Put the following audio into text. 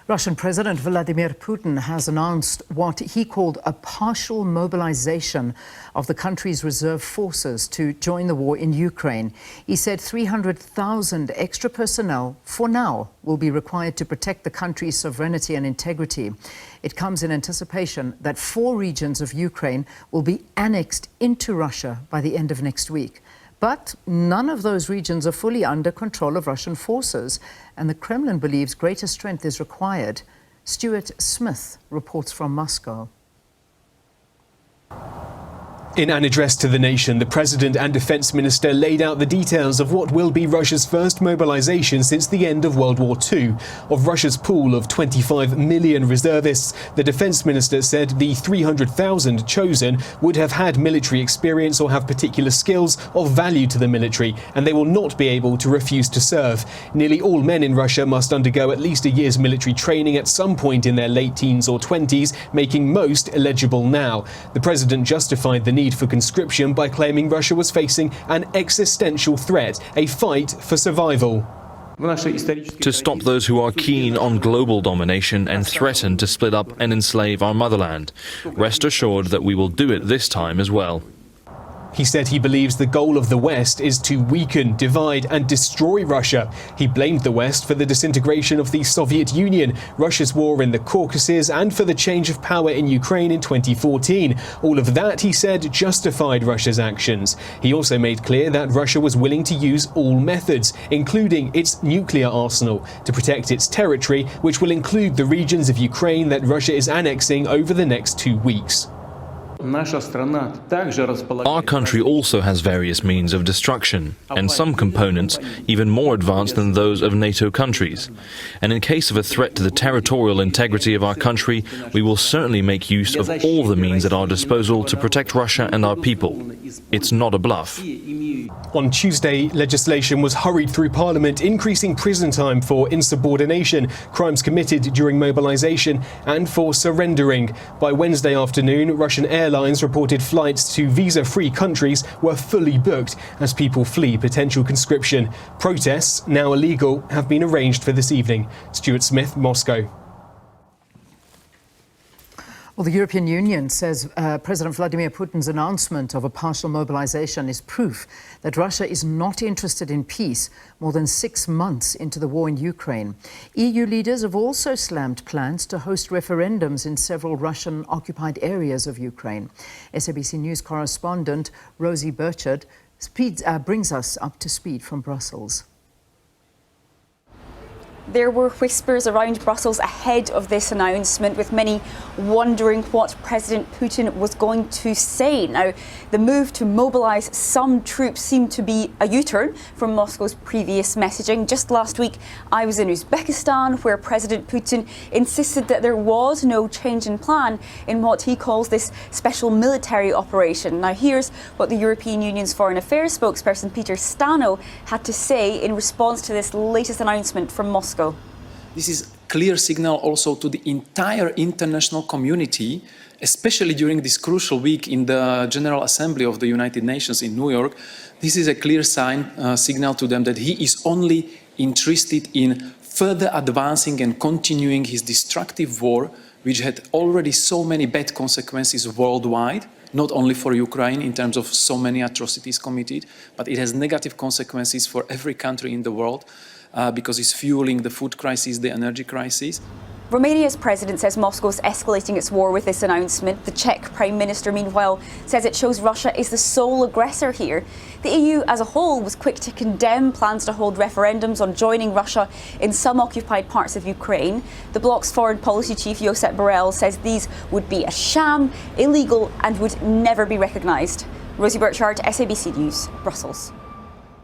Russian President Vladimir Putin has announced what he called a partial mobilization of the country's reserve forces to join the war in Ukraine. He said 300,000 extra personnel, for now, will be required to protect the country's sovereignty and integrity. It comes in anticipation that 4 regions of Ukraine will be annexed into Russia by the end of next week. But none of those regions are fully under control of Russian forces, and the Kremlin believes greater strength is required. Stuart Smith reports from Moscow. In an address to the nation, the President and Defence Minister laid out the details of what will be Russia's first mobilisation since the end of World War II. Of Russia's pool of 25 million reservists, the Defence Minister said the 300,000 chosen would have had military experience or have particular skills of value to the military, and they will not be able to refuse to serve. Nearly all men in Russia must undergo at least a year's military training at some point in their late teens or 20s, making most eligible now. The President justified the need for conscription by claiming Russia was facing an existential threat, a fight for survival. To stop those who are keen on global domination and threaten to split up and enslave our motherland. Rest assured that we will do it this time as well. He said he believes the goal of the West is to weaken, divide and destroy Russia. He blamed the West for the disintegration of the Soviet Union, Russia's war in the Caucasus and for the change of power in Ukraine in 2014. All of that, he said, justified Russia's actions. He also made clear that Russia was willing to use all methods, including its nuclear arsenal, to protect its territory, which will include the regions of Ukraine that Russia is annexing over the next 2 weeks. Our country also has various means of destruction, and some components even more advanced than those of NATO countries. And in case of a threat to the territorial integrity of our country, we will certainly make use of all the means at our disposal to protect Russia and our people. It's not a bluff. On Tuesday, legislation was hurried through Parliament, increasing prison time for insubordination, crimes committed during mobilisation, and for surrendering. By Wednesday afternoon, Russian airlines reported flights to visa-free countries were fully booked as people flee potential conscription. Protests, now illegal, have been arranged for this evening. Stuart Smith, Moscow. Well, the European Union says President Vladimir Putin's announcement of a partial mobilization is proof that Russia is not interested in peace more than 6 months into the war in Ukraine. EU leaders have also slammed plans to host referendums in several Russian-occupied areas of Ukraine. SABC News correspondent Rosie Burchard brings us up to speed from Brussels. There were whispers around Brussels ahead of this announcement, with many wondering what President Putin was going to say. Now, the move to mobilise some troops seemed to be a U-turn from Moscow's previous messaging. Just last week, I was in Uzbekistan, where President Putin insisted that there was no change in plan in what he calls this special military operation. Now, here's what the European Union's Foreign Affairs spokesperson Peter Stano had to say in response to this latest announcement from Moscow. This is a clear signal also to the entire international community, especially during this crucial week in the General Assembly of the United Nations in New York. This is a clear signal to them that he is only interested in further advancing and continuing his destructive war, which had already so many bad consequences worldwide, not only for Ukraine in terms of so many atrocities committed, but it has negative consequences for every country in the world. Because it's fueling the food crisis, the energy crisis. Romania's president says Moscow's escalating its war with this announcement. The Czech Prime Minister, meanwhile, says it shows Russia is the sole aggressor here. The EU as a whole was quick to condemn plans to hold referendums on joining Russia in some occupied parts of Ukraine. The bloc's foreign policy chief, Josep Borrell, says these would be a sham, illegal and would never be recognised. Rosie Burchard, SABC News, Brussels.